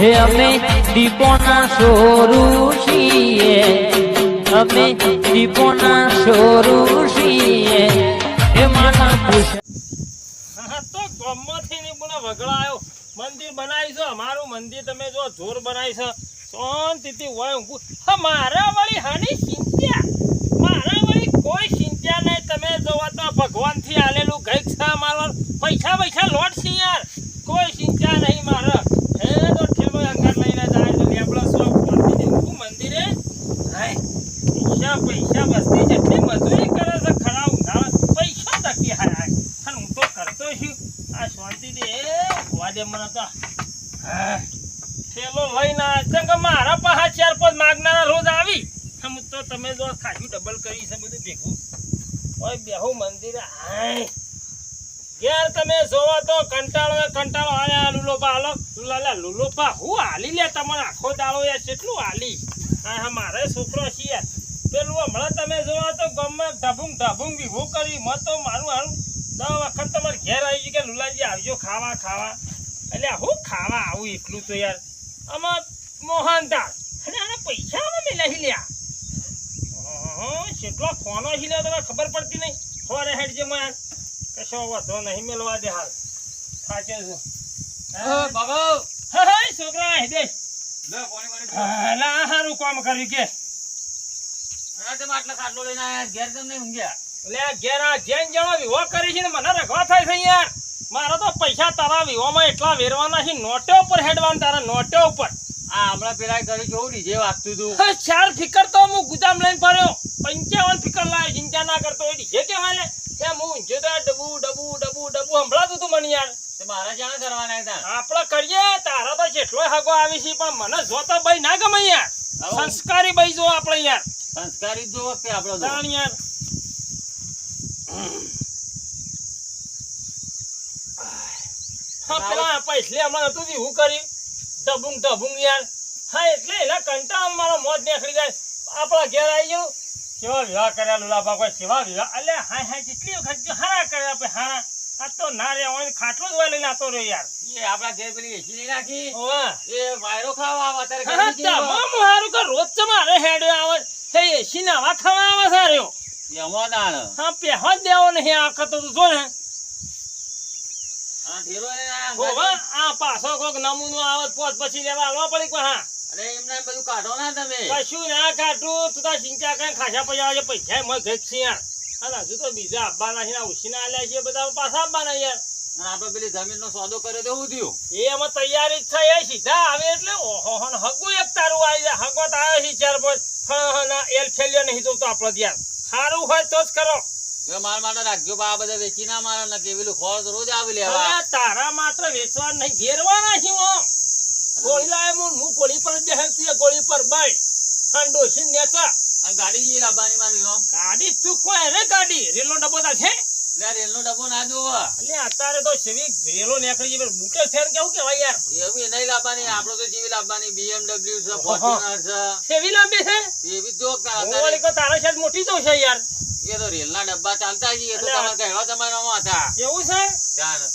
હે અમે દીપોના સોરું છીએ, અમે દીપોના સોરું છીએ. હે માના પૂછ તો ગમમાંથી ની પુનઃ વગડાયો મંદિર બનાવી છે. અમારું મંદિર તમે જો જોર બનાવી છે. શાંતિથી હોય ઊંઘું. મારા વાળી હાની ચિંતા, મારા વાળી કોઈ ચિંતા નહીં. તમે જોવો તો ભગવાનથી આલેલું ગઈક છે મારવાનું. પૈસા પૈસા લોટ છે યાર, કોઈ ચિંતા નહીં મારે. હે તો ઠેલો અંગાર લઈને જાય તો લેબડા સો શાંતિથી ઊંઘું મંદિરે. હાય પૈસા પૈસા વસ્તી જેટલી મજૂરી કરે છે ખરા ઊંઘાવે પૈસા તકી હાય હાય. અને હું તો કરતો છું આ શાંતિથી. એ વાદે મને તો થેલો લઈને આવે કે મારા પાસે 4-5 માગનારા રોજ આવી. હું તો તમે જો ખાજું ડબલ કરી છે બધું ભેગું. ઓય બેહુ મંદિરે. હાય ઘેર તમે જોવો તો કંટાળો આયા લુલોપા હાલો લુલાલા લુલોપા હું હાલી લે તમારે આખો દાડો યાર કેટલું હાલી. હા મારે છોકરો છે યાર પેલું હમણાં તમે જોવો તો ગમમાં ઢબુંગ વિભું કરી મત તો મારું હારું 10 વખત તમારે ઘેર આવી ગયું કે લુલાજી આવજો ખાવા. એટલે હું ખાવા આવું એટલું તો યાર આમાં મોહનદાર અને આના પૈસા અમે મેલાવી લ્યા. કેટલો ખોનો છે લ્યા તમે ખબર પડતી નહીં. ફોરે હેડ જે યાર કશો વાંધો નહીં મેળવા દે હાલ થાકે છો છોકરા દે સારું કામ કર્યું કે ઘેર આ જેન જણો વિવો કરી છે ને મને રખવા થાય છે યાર. મારા તો પૈસા તારા વિવામાં એટલા વેરવાના છે નોટે ઉપર હેડવાના તારા નોટે ઉપર. હમણાં પેલા કરી જોઉં ડીજે વાગતું હતું. 4 ફિકર તો હું ગુદામ લઈને ફર્યો 55 ફિકર લાવે ચિંતા ના કરતો એ ડીજે કેવાય લે ત્યાં હું ઊંઝો તો ડબુ સંભળાતું હતું મને યાર. મારા જાણ કરવાના હતા આપણે કરીએ તારા તો જેટલો હગો આવી છે પણ મને જોતો ભાઈ ના ગમે યાર. સંસ્કારી ભાઈ જો આપણે યાર સંસ્કારી જો વખતે આપણો જાણ યાર. પેલા પૈસલે હમણાં હતું હું કરી ઢબુંગ યાર. હા એટલે એના કંટાળા મારો મોજ નીકળી જાય. આપણા ઘેર આવી ગયું કેવા વિવાહ કર્યા લુલાબા કોઈ કેવા વિવાહ. એટલે હા જેટલી વખત હારા કર્યા આપણે હારા. આ તો ના રે હોય ખાટલો જ લઈને આતો રહ્યો યાર. એ આપણા ઘેર પેલી એસી લઈ નાખી એ વાયરો ખાવા આવે અત્યારે તમામ હારું કે રોજ તમારે હેડ્યો આવે છે એસી નાવા ખાવા આવે સારો. હા પહેવા જ દેવો નહીં આ વખત તો જો ને આ પાછો કોક નમૂનો આવે પોત પછી લેવા આવવા પડી કોઈ. હા અરે એમને બધું કાઢો ના તમે કશું ના કાઢું તું તો ચિંતા કઈ ખાસા પૈસા પૈસા મય ઘેર છે યાર. હા હજુ તો બીજા આપવાના છે ઉછીના આલ્યા છે બધા પાછા આપવાના યાર. આપડે પેલી જમીન નો સોદો કર્યો તો થયું એ એમાં તૈયારી જ થઈ સીધા આવે એટલે ઓહો હગુ એક તારું આવી જાય. હગો તો આવે છે 4-5 એલ ફેલ્યો નહીં જોતો આપડે ત્યાં સારું હોય તો જ કરો. મારા માટે રાખજો આ બધા વેચી ના મારે ને કેવેલું ખોળ રોજ આવી લેવા. તારા માત્ર વેચવા નહીં ઘેરવાના છે ગોળી લાવે હું ગોળી પર બેસી ગોળી પર બાઈ ડોસી નેચા ગાડી જે લાવવાની મારી ગાડી તું કોઈ રે ગાડી રેલનો ડબ્બો તા છે રેલ નો ડબ્બો ના જોવા. એટલે અત્યારે તો સેવી રેલો નીકળી જાય બુટેલ ફેર કેવું કેવાય યાર. એવી નહીં લાવવાની આપડે તો જેવી લાવવાની BMW છે ફોર્ચ્યુનર છે સેવી લાંબી છે એવી જો તારા શાયદ મોટી તો છે યાર. એ તો રેલ ના ડબ્બા ચાલતા જઈએ તો તમારે કહેવા તમારામાં હતા એવું છે.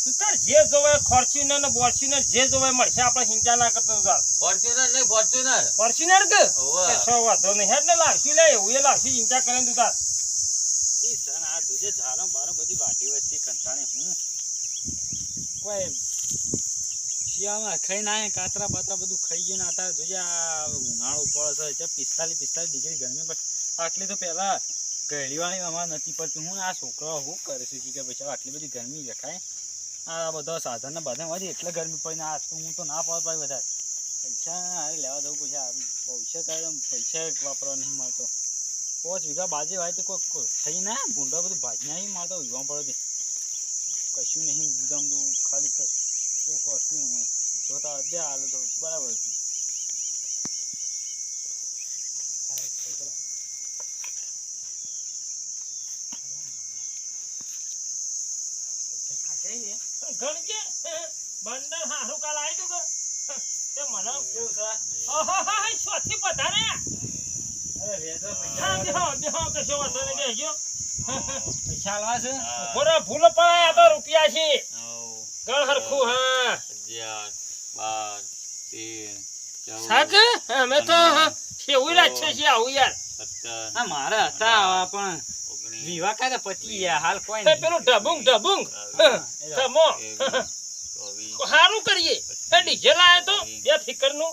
તું તાર જે જોવે ફોર્ચ્યુનર ને બોર્ચ્યુનર જે જોવે મળશે આપણે ચિંતા ના કરતો. ફોર્ચ્યુનર નહીં ફોર્ચ્યુનર કે સો વાતો નહીં હેડ ને લાવશું લે એવું એ લાવશું ચિંતા કરે તું તાર. આ તુજે ઝારો બારો બધી વાટી વસ્તી કંટાણે હું કોઈ શિયાળામાં ખાઈ ના કાતરા બાતરા બધું ખાઈ ગયું ને અત્યારે જોઈએ આ ઉનાળો પડે છે 45 ડિગ્રી ગરમી. પણ આટલી તો પહેલા ગળીવાળી અમારે નથી પડતી. હું આ છોકરાઓ શું કરે છે કે પછી આટલી બધી ગરમી દેખાય. આ બધા સાધનના બધા વધી એટલે ગરમી પડીને આ તો હું તો ના પાડ પાડી વધારે પૈસા લેવા દઉં પછી પૈસા વાપરવા નહીં મળતો. 5 વીઘા બાજે હોય તો કોઈ થઈ ના ભૂંડા બધું ભાજી નહીં મારતો વિવા પડે કશું નહીં ગુદામ તો ખાલી ચોખ્ખો હતું જોતા અધે હાલે તો બરાબર છે. ગણજે બંદર હારું કાલ આવી તું કે મને કેવું છે ઓહો સ્વથી પધારે. પૈસા લાવા છે ભૂલ પડાય તો રૂપિયા છે ગણ હરખું. હા 11 12 શાક અમે તો એવું લાગશે છે આવું યાર આ મારા હતા આવા પણ વિવાહ કાંઈ પતી ગયા હાલ કોઈ તે નહીં. પેલું ઢબુંગ ધમો સારું કરીએ એ ડીજે લાયો તો બે ફિકરનું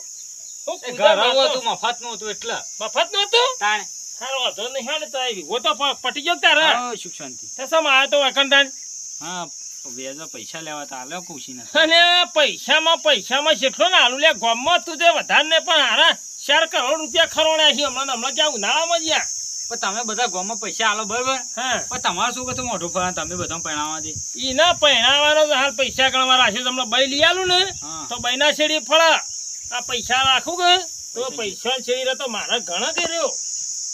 હું એ કુંડા ઘર મારતો. હતું મફતનું હતું એટલે મફત નહોતું તાણે સારો વાંધો નહીં હેડ તો આવી વો તો પટી ગયો તારે હા, સુખ શાંતિ. તે સમ આવ્યો તો વખંડાન હા વ્યાજો પૈસા લેવા તો આલ્યો કુશી ને અને પૈસામાં જેટલો ને આલુ લે ગામમાં તું તે વધારે ને પણ હારા 4 કરોડ રૂપિયા ખરોડ્યા છે હમણાં જ્યાં ઉનાળામાં જ્યાં પણ તમે બધા ગામમાં પૈસા આલો બરોબર હા પણ તમારે શું કહેતું મોઢું ફરા તમે બધા પરણાવવા દે ઈ ના પહેણાવાનો તો હાલ પૈસા ગણવા રાખ્યો તમને બઈ લઈ આલું ને હા તો બઈના શેડી ફળા આ પૈસા રાખું કે તો પૈસા શેડી રહે તો મારા ઘણા કે રહ્યો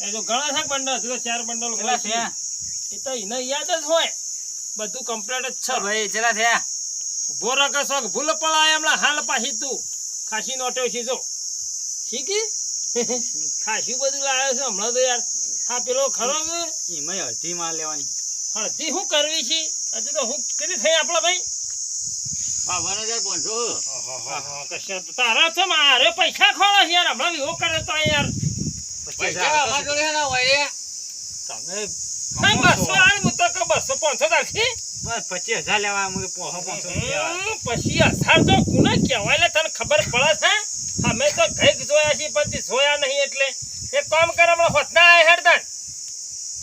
એ તો ઘણા શાક બંડલ હશે તો 4 બંડલ કેટલા હોય છે. થયા એ તો એને યાદ જ હોય બધું કમ્પ્લીટ જ છે ભાઈ કેટલા થયા ઉભો રખ શોખ ભૂલ પડાય હમણાં હાલ પાછી તું ખાસી નોટ્યો છે જો શીખી ખાસી બધું લાવ્યો છે હમણાં તો યાર હા પેલો ખરો કે એમાંય અડધી માલ લેવાની હળદી શું કરવી છે હજુ તો હું કેટલી થઈ આપણા ભાઈ 52,500 કશા તો તારા છે મારે પૈસા ખોળો છે યાર હમણાં વિવો કરે તો યાર પૈસા અમારા જોડે ના હોય તમે હા, 200 આલે હું તો કહું 200 500 રાખી બસ 25,000 લેવા અમે 500 લેવા પછી 1000 તો કોને કહેવાય લે તને ખબર પડે છે અમે તો ઘઈક જોયા છીએ પછી જોયા નહીં એટલે એક કામ કર હમણાં હોતના આય હેડતા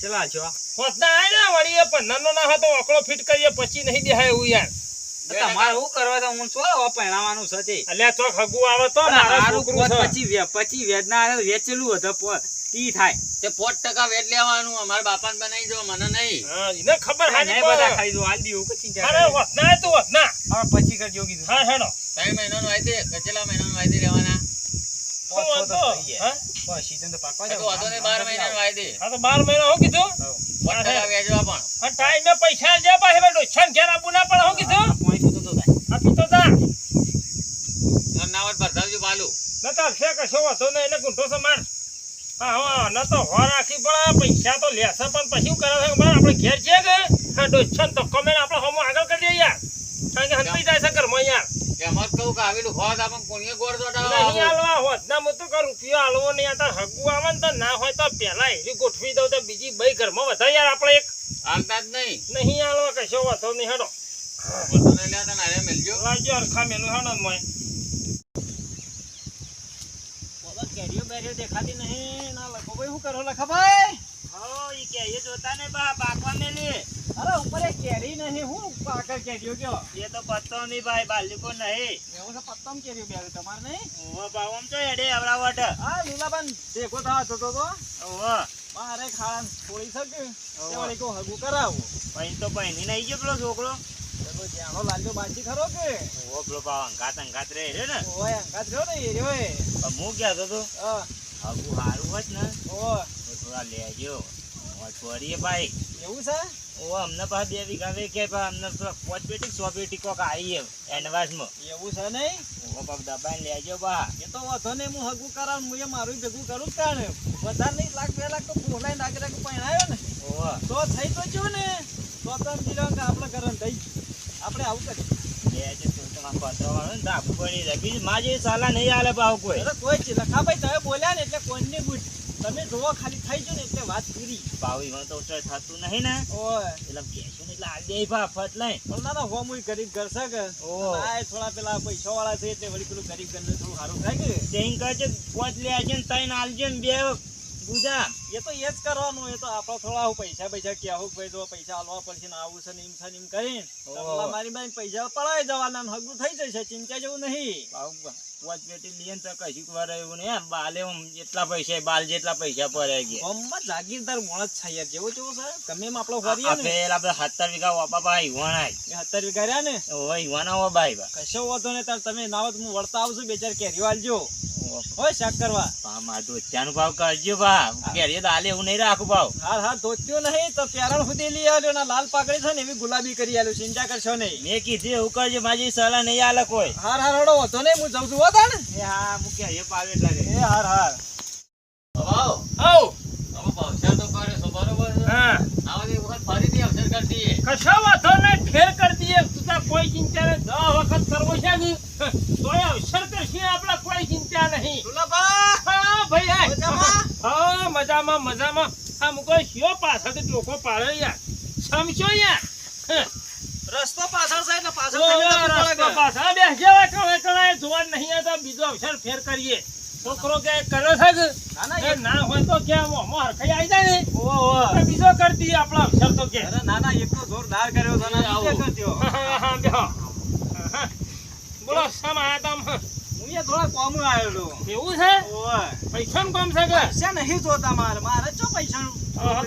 ચલા છો હોતના આય ને વળી એ 15 નો ના હોય તો ઓકળો ફિટ કરીએ પછી નહીં દેહાય એવું યાર તમારે શું કરવા તો હું શું પરણાવવાનું છે તે અલ્યા તો ખગુ આવે તો મારા હારું છોકરું છે 25 વેચ ના આવે વેચેલું હતું તી થાય તે 5% વેચ લેવાનું અમારા બાપાને બનાવી દો મને નહીં હા એને ખબર હાજી નહીં બધા ખાઈ દો હાલ દીવું કે ચિંતા અરે હોતના આય તો હોતના હવે પછી કરજો કીધું હા હેડો 3 મહિનાનું વાયદે કેટલા મહિનાનું વાયદે લેવાના શું વાંધો? હા? બસ સીઝન તો પાકવા તો વાંધો નહીં 12 મહિનાનું વાયદે હા તો 12 મહિના હું કીધું 5% વેચવા પણ હા ટાઈમે પૈસા જે પાસે બેઠો છન ઘેર આપું ના પણ હું કીધું પોઈન્ટ તો થાય આપી તો જા નાવટ ભરતાવજો બાલુ નતા છે કશો વાંધો નહીં એટલે ગુંઠો છે માર હા હા ન તો હો રાખી પણ પૈસા તો લેશે પણ પછી શું કરે છે ખબર? આપણે ઘેર છે કે હા ડોછન તો કમેન્ટ આપણે હોમો આગળ કરી દઈએ યાર કારણ કે હંતી જાય છે ઘરમાં યાર કે અમાર કહું કે આવેલું હોત આપણ કોણીએ ગોળ નહીં દોડાવો હાલવા હોત ના હું તો કરું રૂપિયો હાલવો નહીં આ તો હગું આવે ને તો ના હોય તો પહેલા એવી ગોઠવી દઉં તો બીજી બે ઘરમાં વધારે યાર આપણે એક હાલતા જ નહીં નહીં હાલવા કશો વાંધો નહીં હેડો બધાને લ્યા તને આરે મેલજો લાવજો અરખા મેલું હેડો ને મોય કેરીઓ બેરીઓ દેખાતી નહીં ના લખો ભાઈ શું કરો લખા ભાઈ હા ઈ કે એ જોતા ને બા પાકવા મેલી અરે ઉપર એક કેરી નહીં હું પાકર કેરીઓ કયો એ તો પત્તો નહીં ભાઈ બાલિકો નહીં એવું છે પત્તમ કેરીઓ બેરે તમારે નહીં ઓવા પાવમ તો એડે આવરાવટ હા લીલાબન દેખો થા તો ઓવા મારે ખાવાનું થોડી શકે તે વળી કો હગું કરાવો પૈન તો પૈન નહીં ગયો પેલો છોકરો ચલો જાણો લાલ્યો બાજી ખરો કે ઓવા પેલો પાવ અંગાત રે ને ઓય અંગાત રહ્યો ને એ રહ્યો એ હું કહેતો તો હા આગુ હારું હોત ને ઓ તો થોડા લેજો છોડીએ ભાઈ એવું છે ઓવા અમને પાસે 2 વીઘા વેચે પણ અમને પેલા 5 પેટી 100 પેટી કોક આવી એડવાન્સમાં એવું છે નહીં ઓવા પાપ દબાઈને લેજો બા એ તો વધો ને હું હગું કરાવ હું એ મારું ભેગું કરું તાણે વધારે નહીં લાખ 2 લાખ તો બોલાઈને નાખી નાખી પહેણાયો ને ઓવા તો થઈ તો જો ને તો તમે જીરો કે આપણે કરન થઈ આપણે આવું કરી લેજો તો તમારા પત્ર વાળો ને દાબુ પડી જાય બીજી માં જે સાલા નહીં આલે પાવ કોઈ અરે કોઈ ચી લખા ભાઈ તમે બોલ્યા ને એટલે કોઈને ગુડ તમે જોવો ખાલી થઈ જો ને એટલે વાત પૂરી પાવ ઈમાં તો ઉતર થતું નહીં ને ઓય એટલે કેશો ને એટલે આલ દે ભા ફટ લઈ પણ ના ના હોમ ગરીબ ઘર છે કે ઓહ. આ થોડા પેલા પૈસા વાળા છે એટલે વળી પેલું ગરીબ ઘરને થોડું સારું થાય કે તેઈન કરજે 5 લે આજે ને 3 આલજે ને 2 ગુજા એ તો એ જ કરવાનું એ તો આપણે થોડા પૈસા કેવું ભાઈ તો પૈસા આલવા પડશે ને આવું છે ને એમ કરીને ઓહ. મારી બાઈ પૈસા પડાવી જવાના ને હગું થઈ જશે ચિંતા જેવું નહીં પાવ 5 પેટી લીએ તો કશું વાર એવું નહીં બાલે એટલા પૈસા બાલ જેટલા પૈસા પડે ગયા ગામમાં જાગીરદાર મોણ જ છે યાર જેવો જેવો છે તમે એમ આપણો ફરીએ આ ને પેલા આપણે 17 વીઘા વાપા ભાઈ વણાય એ 17 વીઘા રહ્યા ને ઓય ઈવાના ઓ ભાઈ બા કશો વાંધો નહીં તાર તમે નાવત હું વળતા આવશું બે ચાર કેરીઓ આલજો હોય શાક કરવા પા માં દોત્યાનો ભાવ કરજો બા કેરી દાલે એવું નહીં રાખું ભાવ હા ધોત્યો નહીં તો પ્યારણ સુધી લઈ આવ્યો ના લાલ પાકડી છે ને એવી ગુલાબી કરી આલ્યો ચિંતા કરશો નહીં મેં કીધું એવું કરજો મારી સલાહ નહીં આલે કોઈ હાર હડો હતો ને હું જઉં છું હો તાણ એ હા હું કે પાવે એટલે એ હાર આવ હવે ભાવસર તો કરે છો બરોબર છે હા આવા વખત ફરીથી અવસર કરી દઈએ કશો વાંધો નહીં ફેર કરી દઈએ તું તાર કોઈ ચિંતા નહીં 10 વખત કરવો છે ને તોય અવસર કરશે છીએ આપણે કોઈ ચિંતા નહીં દુલાભા હા ભાઈ આય. મજામાં? હા મજામાં મજામાં આ મુકો શિયો પાછળથી ટોકો પાડે યાર સમજો યાર રસ્તો પાછળ છે એટલે પાછળ ઓ, થઈને જવું પડે રસ્તો કે? પાછળ બેસજે હવે કણાય જોવા નહીં આવતા બીજો અવસર ફેર કરીએ છોકરો કે કર્યો છે કે ના ના એ ના હોય તો કે મોમાં હરખાઈ આવી જાય ને ઓહો, ઓહો. તો બીજો કરી દઈએ આપણો અવસર તો કે અરે ના ના એક તો જોરદાર કર્યો છે ને બીજે કરજો. હા, બેહો. બોલો શમ આયા તમ હું એ થોડા કોમું આવેલો એવું છે ઓય પૈસાનું કામ છે કે પૈસા નહીં જોતા મારે ચો પૈસાનું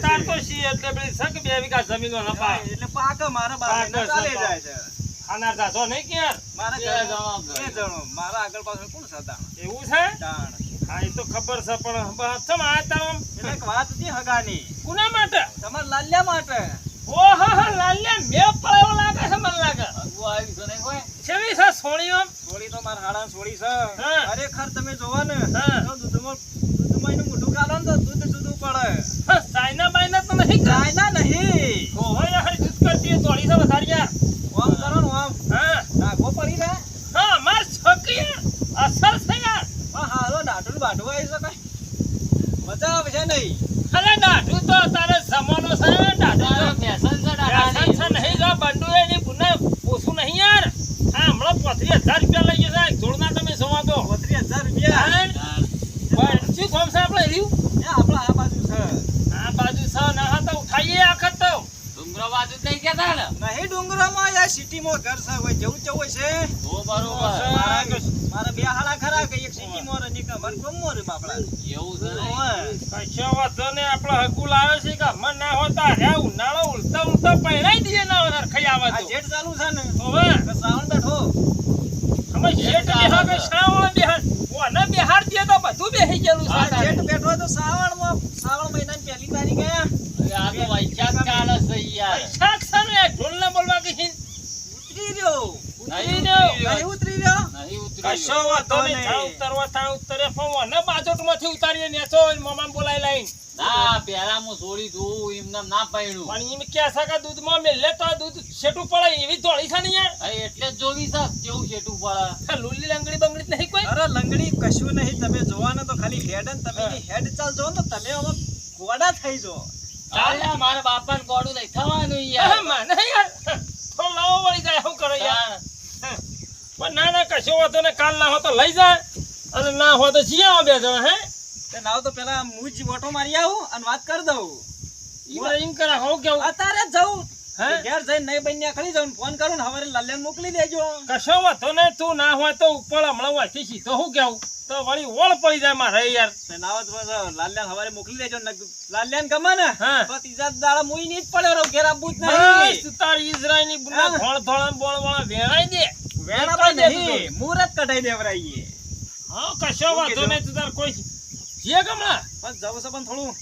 તાર તો સી એટલે પેલી છે કે 2 વીઘા જમીનો નપાય એટલે પાક મારા બાર પાક મહિના ચાલે છે, જાય છે ખાનાર જાતો નહીં કે યાર મારા બે જણો બે જણો મારા આગળ પાછળ કોણ હતા એવું છે તાણ હા એ તો ખબર છે પણ શમ આયા તમ એટલે એક વાત હતી હગાની કોના માટે તમારા લાલ્યા માટે ઓહો લાલ્યા મેં પડ્યો લાગે છે મને લાગે છેવી છે સોણીઓ છોડી તો મારા હાડા છોડી છે હા. ખરેખર તમે જોવો ને હા. તો દૂધમાં એનું મોઢું કાઢો ને તો દૂધ જુદું પડે સાઈના બાઈના તો નહીં કરે ચાઇના નહીં ઓહો યાર દૂધ કરતી હોય તોડી છે વધારે યાર આમ કરો ને આમ હા નાખો પડી ને હા માર છોકરી અસર છે યાર પણ હાલો દાઢું બાઢું આવી શકાય મજા આવે છે નહીં અરે દાઢું તો તારે જમાનો છે દાઢું ફેશન છે નહીં જો બંડુ એની પુને પોસું નહીં યાર આ હમણાં 35,000 રૂપિયા લઈ ગયો છે જોડના તમે જોવા તો 35,000 રૂપિયા પણ શું કામ છે આપણે રહ્યું એ આપણા આ બાજુ છે આ બાજુ છે ના હા તો ઉઠાઈએ આખત તો નહીં ડુંગરામાં યા સિટીમાં ઘર છે હોય જેવું તેવું છે મારા બે હાડા ખરા કે એક સિટીમાં રહે ને એક અમારા ગામમાં રહે બાપડા ઓય. કશો વાંધો ને આપણે હકુલ આવે છે કે મન ના હોતા રે ઉનાળો ઉલટા ઉલટા પહેરાઈ દઈએ ના વધારે ખાઈ આવે આ તો જેઠ ચાલુ છે ને હવે કે શ્રાવણ બેઠો અમે શેઠ બેહા કે શ્રાવણ બેહાર ઓને બેહાર દે તો બધું બેહી ગયેલું છે આ તારે. જેઠ બેઠો હોય તો શ્રાવણ મહિનાની પહેલી તારીખે શાક છે ને ઢોલના બોલવા કે છે ઉતરી રહ્યો ઉતરી રહ્યો. નહીં ઉતરી રહ્યો કશો વાંધો નહીં. જા ઉતરવા તા ઉતરે પણ ઓને બાજોટમાંથી ઉતારીએ નેચો મોમાને બોલાઈ લાઈન પણ એમ કે છે કે દૂધમાં મેલે તો દૂધ શેટું પડે એવી ધોળી છે ને યાર લુલી લંગડી બંગડી નહીં કોઈ અરે લંગડી કશું નહીં તમે જોવાને તો ખાલી હેડ ને તમે એની હેડ ચાલ જો ને તો તમે હવે ગોડા થઈ જો મારા બાપા ને ગોળું નહીં થવાનું હા, યાર મને યાર તો લાવો વળી જાય શું કરે યાર પણ ના ના કશો વાંધો ને કાલ ના હો તો લઈ જાય અને ના હો તો જી આવો બે જણા હે તે નાવ તો પેલા હું જ ઓટો મારી આવું અને વાત કરી દઉં ઈ એમ કરે હું કેવું અત્યારે જ જાઉં હે ઘેર જઈને નહીં બન્યા ખરી જાઉં ફોન કરું ને હવારે લાલ્યાને મોકલી દેજો કશો વાંધો ને તું ના હોય તો ઉપર હમણાં વાંચી સીધો શું કેવું તો વળી ઓળ પડી જાય મારે યાર તે નાવ તો પાછો લાલ્યાને હવારે મોકલી દેજો ને લાલ્યાને ગમે ને હા. તો ત્રીજા દાડા મુઈ ની જ પડ્યો રહું ઘેર આપવું જ બસ નહીં તારી ઇઝરાયલની બુના હા. ધોળ ધોળ બોળ વાળા વેરાઈ દે વેણા કહી દે તું નહીં મુહૂર્ત કઢાઈ દેવરાઈએ હા કશો વાંધો કીધું? નહીં તું તાર કોઈ જે ગમણા બસ જવું છે પણ થોડું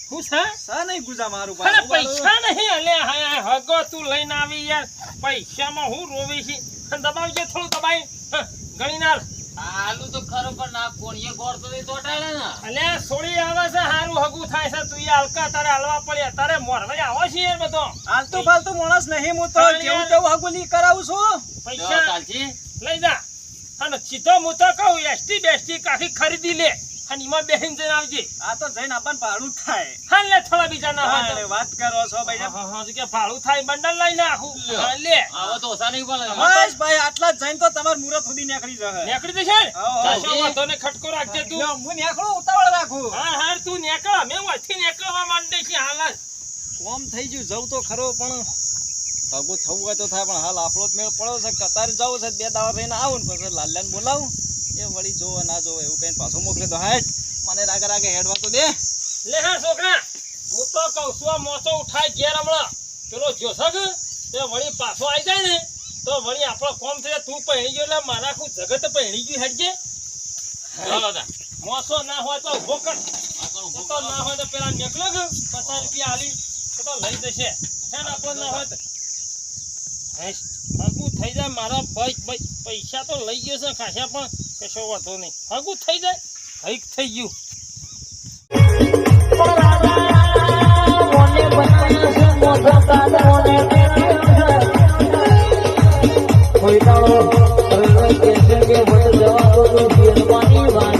શું છે સા નહીં ગુજા મારું અરે પાછું. પૈસા નહીં અલે હાય હગો તું લઈને આવી યાર પૈસામાં હું રોવી છી દબાવજે થોડું દબાઈ ગણી નાલ આલુ તો ખરો પણ ના કોણીએ ગોળ તો નહીં તોટાડે ને અલે સોળી આવે છે હારું હગું થાય છે તું યાર હલકા તારે હલવા પડ્યા તારે મોરવાઈ આવો છે યાર બધો હાલતું ફાલતું માણસ નહીં હું તો હા, જેવું યાર. તેવું હગુલી કરાવું છું પૈસા ચાલજી લઈ જા અને સીધો હું તો કહું એસટી બેસટી કાફી ખરીદી લે અને એમાં બેહીને જઈને આવજે આ તો જઈને આપણને ભાડું જ થાય હા લે થોડા બીજા ના હોય તાણે વાત કરો છો ભાઈ હા, હા, કે ભાડું થાય બંડલ લઈને આખું હા, લે આવો તો ઓછા નહીં પડે બસ ભાઈ આટલા જ જઈને તો તમાર મુરત સુધી નીકળી જશે નીકળી જશે ને? હા, કશો વાંધો નહીં, ખટકો રાખજે તું લ્યો, હું નીકળું ઉતાવળ રાખું હા હા તું નીકળ અમે વચ્ચે નીકળવા માંડે છે હાલ જ કોમ થઈ ગયું જવું તો ખરો પણ ભગું થવું હોય તો થાય પણ હાલ આપણો જ મેળ પડ્યો છે કતાર જવું છે 2 દાડા રહીને આવું ને પછી લાલ્યાને બોલાવું એ વળી જોવો ના જોવો એવું કઈ પાછું મોકલી દો હાટ મને રાગે રાગે હેડવા તો દે લે હા છોકરા હું તો કહું છું આ મોસો ઉઠાય ઘેર હમણાં પેલો જોસક તે વળી પાછો આવી જાય ને તો વળી આપણો કોમ થઈ જાય. તું પહેણી ગયો એટલે મારા આખું જગત પહેણી ગયું હેડજે ચાલો તા મોસો ના હોય તો ઉભો કર તો ના હોય તો પેલા નીકળો કે 50 રૂપિયા આલી તો લઈ જશે છે ને આપણો ના હોય તો હગું થઈ જાય મારા ભાઈ પૈસા તો લઈ ગયો છે ખાસા પણ કશો વાંધો નહીં હગું થઈ જાય હઈક થઈ ગયું મોને બનાવ્યા છે મોઢા કાઢ મોને કોઈ દાડો કે છે કે બધું જવાબ બધું જીવવાની વાત